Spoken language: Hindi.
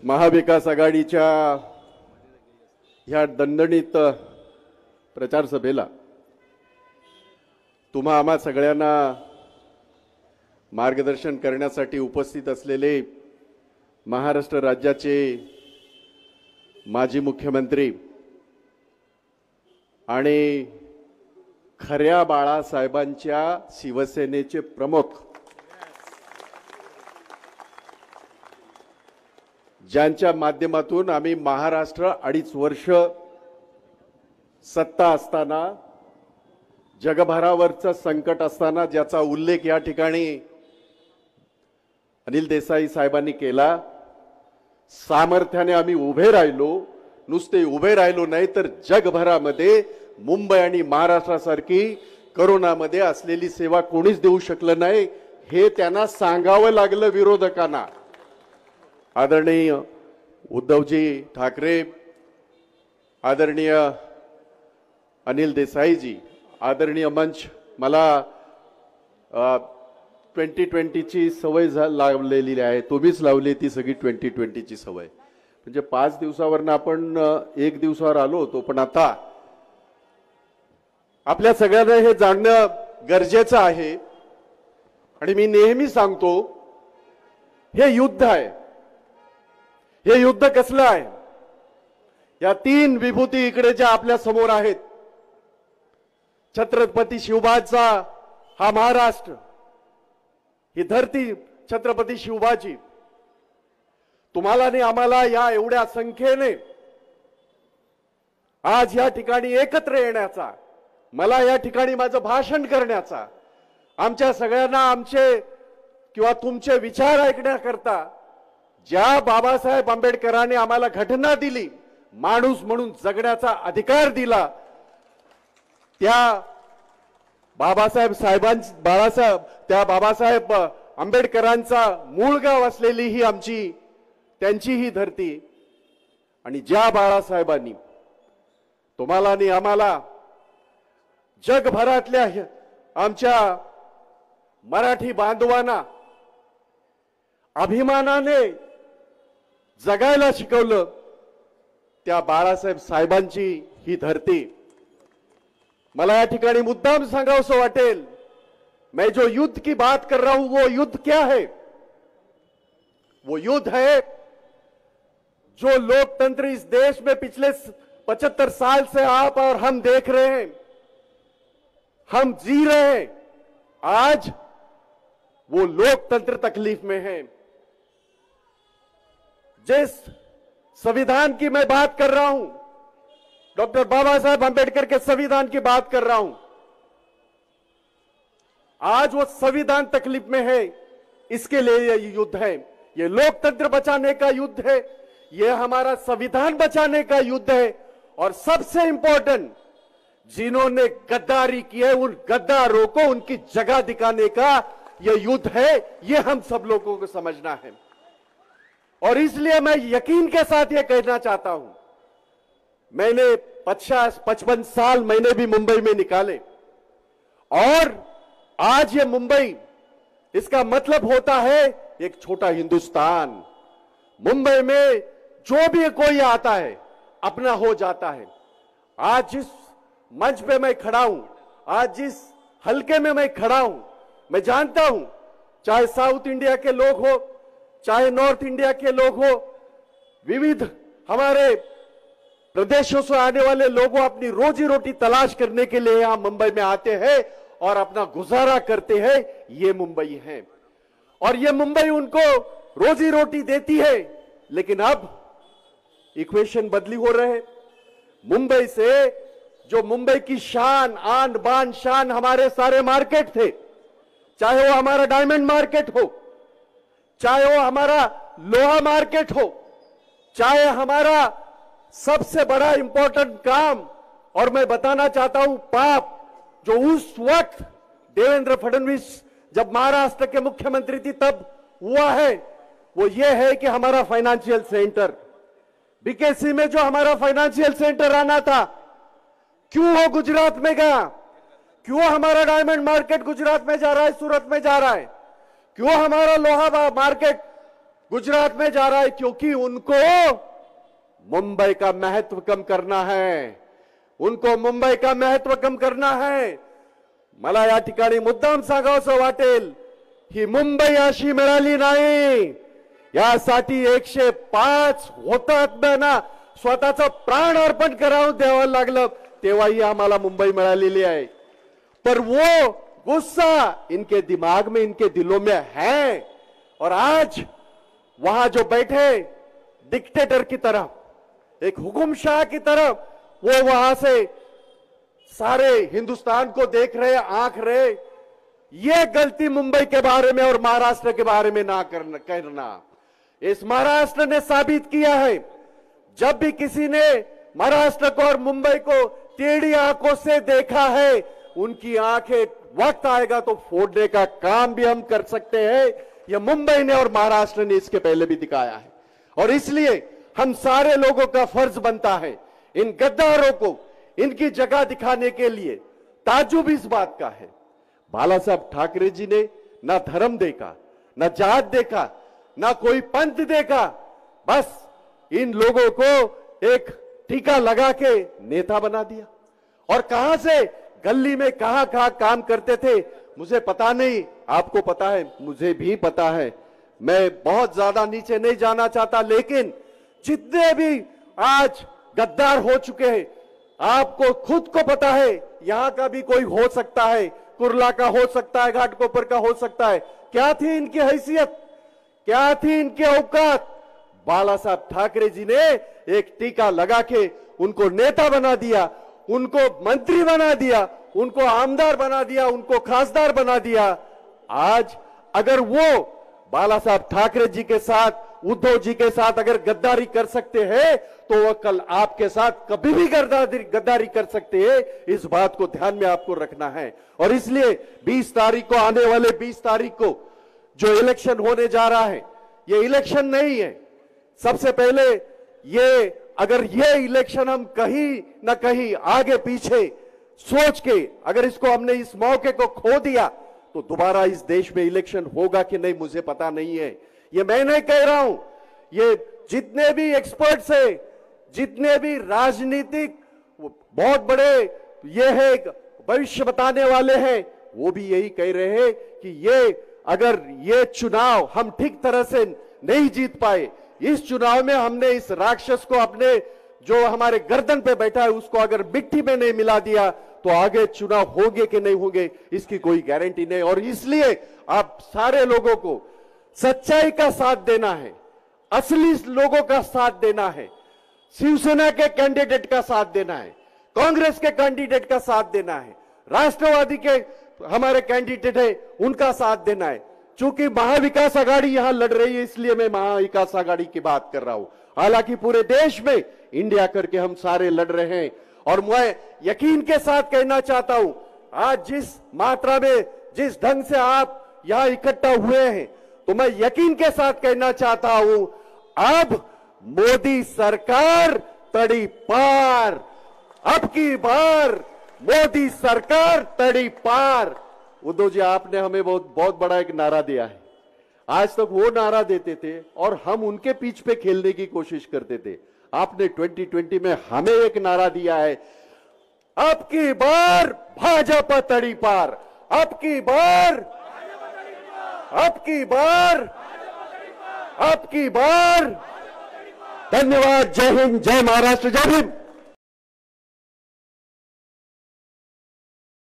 महाविकास आघाडीच्या ह्या दणदणीत प्रचार सभेला तुम्हा आम्हा सगळ्यांना मार्गदर्शन करण्यासाठी उपस्थित असलेले महाराष्ट्र राज्याचे माजी मुख्यमंत्री आणि खऱ्या बाळासाहेबांच्या शिवसेनेचे प्रमुख, ज्यांच्या माध्यमातून आम्ही महाराष्ट्र 2.5 वर्ष सत्ता असताना, जगभरावरचं संकट असताना ज्याचा उल्लेख या ठिकाणी अनिल देसाई साहेबांनी केला, सामर्थ्याने आम्ही उभे राहिलो. नुसते उभे राहिलो नाही तर जगभरामध्ये मुंबई आणि महाराष्ट्रासारखी कोरोनामध्ये असलेली सेवा कोणीच देऊ शकलं नाही हे त्यांना सांगावं लागलं विरोधकांना. आदरणीय उद्धवजी ठाकरे, आदरणीय अनिल देसाईजी, आदरणीय मंच, मला 2020ची सवय लावलेली आहे. तुम्हीच लावली ती सगळी 2020ची सवय. म्हणजे 5 दिवसावरनं आपण 1 दिवसावर आलो होतो, पण आता आपल्या सगळ्यांना हे जाणणं गरजेचं आहे. आणि मी नेहमी सांगतो, हे युद्ध आहे. हे युद्ध कसलं आहे? या 3 विभूती इकडे ज्या आपल्या समोर आहेत, छत्रपती शिवबाचा हा महाराष्ट्र, ही धरती छत्रपती शिवबाची, तुम्हाला आणि आम्हाला या एवढ्या संख्येने आज या ठिकाणी एकत्र येण्याचा, मला या ठिकाणी माझं भाषण करण्याचा, आमच्या सगळ्यांना आमचे किंवा तुमचे विचार ऐकण्याकरता ज्या बाबासाहेब आंबेडकरांनी आम्हाला घटना दिली, माणूस म्हणून जगण्याचा अधिकार दिला, त्या बाबासाहेब आंबेडकरांचा मूळ गाव असलेली ही आमची, त्यांची ही धरती, आणि ज्या बाळासाहेबांनी तुम्हाला आणि आम्हाला जगभरातल्या आमच्या मराठी बांधवांना अभिमानाने जगायला शिकवलं, त्या बाळासाहेब साहेबांची ही धरती. मला या ठिकाणी मुद्दाम सांगावंसं वाटेल, मैं जो युद्ध की बात कर रहा हूं वो युद्ध क्या है? वो युद्ध है जो लोकतंत्र इस देश में पिछले 75 साल से आप और हम देख रहे हैं, हम जी रहे हैं. आज वो लोकतंत्र तकलीफ में है. जिस संविधान की मैं बात कर रहा हूं, डॉक्टर बाबा साहेब आंबेडकर के संविधान की बात कर रहा हूं, आज वो संविधान तकलीफ में है. इसके लिए ये युद्ध है. ये लोकतंत्र बचाने का युद्ध है, ये हमारा संविधान बचाने का युद्ध है. और सबसे इंपॉर्टेंट, जिन्होंने गद्दारी की है उन गद्दारों को उनकी जगह दिखाने का ये युद्ध है. ये हम सब लोगों को समझना है. और इसलिए मैं यकीन के साथ ये कहना चाहता हूं, मैंने 50-55 साल मैंने भी मुंबई में निकाले, और आज ये मुंबई, इसका मतलब होता है एक छोटा हिंदुस्तान. मुंबई में जो भी कोई आता है अपना हो जाता है. आज जिस मंच पे मैं खड़ा हूं, आज जिस हलके में मैं खड़ा हूं, मैं जानता हूं, चाहे साउथ इंडिया के लोग हो, चाहे नॉर्थ इंडिया के लोग हो, विविध हमारे प्रदेशों से आने वाले लोगों अपनी रोजी रोटी तलाश करने के लिए यहां मुंबई में आते हैं और अपना गुजारा करते हैं. ये मुंबई है, और ये मुंबई उनको रोजी रोटी देती है. लेकिन अब इक्वेशन बदली हो रहे हैं. मुंबई से जो मुंबई की शान, आन बान शान हमारे सारे मार्केट थे, चाहे वो हमारा डायमंड मार्केट हो, चाहे वो हमारा लोहा मार्केट हो, चाहे हमारा सबसे बड़ा इंपॉर्टेंट काम, और मैं बताना चाहता हूं पाप, जो उस वक्त देवेंद्र फडणवीस जब महाराष्ट्र के मुख्यमंत्री थी तब हुआ है, वो ये है कि हमारा फाइनेंशियल सेंटर बीकेसी में, जो हमारा फाइनेंशियल सेंटर आना था, क्यों वो गुजरात में गया? क्यों हमारा डायमंड मार्केट गुजरात में जा रहा है, सूरत में जा रहा है? क्यों हमारा लोहा मार्केट गुजरात में जा रहा है क्योंकि उनको मुंबई का महत्व कम करना है, उनको मुंबई का महत्व कम करना है। मला या ठिकाणी मुद्दाम सांगावंसं वाटेल, ही मुंबई अशी मिळाली नाही, यासाठी 105 हुतात्म्यांना स्वतःचं प्राण अर्पण करावं द्यावं लागलं, तेव्हाही आम्हाला मुंबई मिळालेली आहे। पर वो गुस्सा इनके दिमाग में, इनके दिलों में है, और आज वहां जो बैठे डिक्टेटर की तरह, एक हुकुमशाह की तरह, वो वहां से सारे हिंदुस्तान को देख रहे, आंख रहे। ये गलती मुंबई के बारे में और महाराष्ट्र के बारे में ना करना। इस महाराष्ट्र ने साबित किया है, जब भी किसी ने महाराष्ट्र को और मुंबई को टेढ़ी आंखों से देखा है, उनकी आंखें वक्त आएगा तो फोड़ने का काम भी हम कर सकते हैं। यह मुंबई ने और महाराष्ट्र ने इसके पहले भी दिखाया है, और इसलिए हम सारे लोगों का फर्ज बनता है इन गद्दारों को इनकी जगह दिखाने के लिए। ताज्जुब इस बात का है, बाला साहब ठाकरे जी ने ना धर्म देखा, ना जात देखा, ना कोई पंथ देखा, बस इन लोगों को एक टीका लगा के नेता बना दिया। और कहां से, गली में कहां कहां काम करते थे मुझे पता नहीं, आपको पता है, मुझे भी पता है। मैं बहुत ज्यादा नीचे नहीं जाना चाहता, लेकिन जितने भी आज गद्दार हो चुके हैं, आपको खुद को पता है, यहां का भी कोई हो सकता है, कुर्ला का हो सकता है, घाटकोपर का हो सकता है। क्या थी इनकी हैसियत, क्या थी इनकी औकात? बाला साहब ठाकरे जी ने एक टीका लगा के उनको नेता बना दिया, उनको मंत्री बना दिया, उनको आमदार बना दिया, उनको खासदार बना दिया। आज अगर वो बाला साहब ठाकरे जी के साथ, उद्धव जी के साथ अगर गद्दारी कर सकते हैं, तो वह कल आपके साथ कभी भी गद्दारी कर सकते हैं। इस बात को ध्यान में आपको रखना है। और इसलिए 20 तारीख को, आने वाले 20 तारीख को जो इलेक्शन होने जा रहा है, ये इलेक्शन नहीं है। सबसे पहले ये, अगर ये इलेक्शन हम कहीं ना कहीं आगे पीछे सोच के अगर इसको हमने, इस मौके को खो दिया, तो दोबारा इस देश में इलेक्शन होगा कि नहीं मुझे पता नहीं है। ये मैं नहीं कह रहा हूं, ये जितने भी एक्सपर्ट्स हैं, जितने भी राजनीतिक बहुत बड़े ये है भविष्य बताने वाले हैं, वो भी यही कह रहे हैं कि ये, अगर ये चुनाव हम ठीक तरह से नहीं जीत पाए, इस चुनाव में हमने इस राक्षस को, अपने जो हमारे गर्दन पे बैठा है, उसको अगर मिट्टी में नहीं मिला दिया, तो आगे चुनाव होंगे कि नहीं होंगे इसकी कोई गारंटी नहीं। और इसलिए आप सारे लोगों को सच्चाई का साथ देना है, असली लोगों का साथ देना है, शिवसेना के कैंडिडेट का साथ देना है, कांग्रेस के कैंडिडेट का साथ देना है, राष्ट्रवादी के हमारे कैंडिडेट है उनका साथ देना है। चूंकि महाविकास आघाड़ी यहां लड़ रही है, इसलिए मैं महाविकास आघाड़ी की बात कर रहा हूं। हालांकि पूरे देश में इंडिया करके हम सारे लड़ रहे हैं। और मैं यकीन के साथ कहना चाहता हूं, आज जिस मात्रा में, जिस ढंग से आप यहां इकट्ठा हुए हैं, तो मैं यकीन के साथ कहना चाहता हूं, अब मोदी सरकार तड़ी पार, अब की बार मोदी सरकार तड़ी पार। उद्धव जी, आपने हमें बहुत बड़ा एक नारा दिया है। आज तक वो नारा देते थे और हम उनके पीछ पे खेलने की कोशिश करते थे। आपने 2020 में हमें एक नारा दिया है, अब की बार भाजपा तड़ी पार, अब की बार, अब की बार, अब की बार। धन्यवाद। जय हिंद, जय महाराष्ट्र, जय भीम।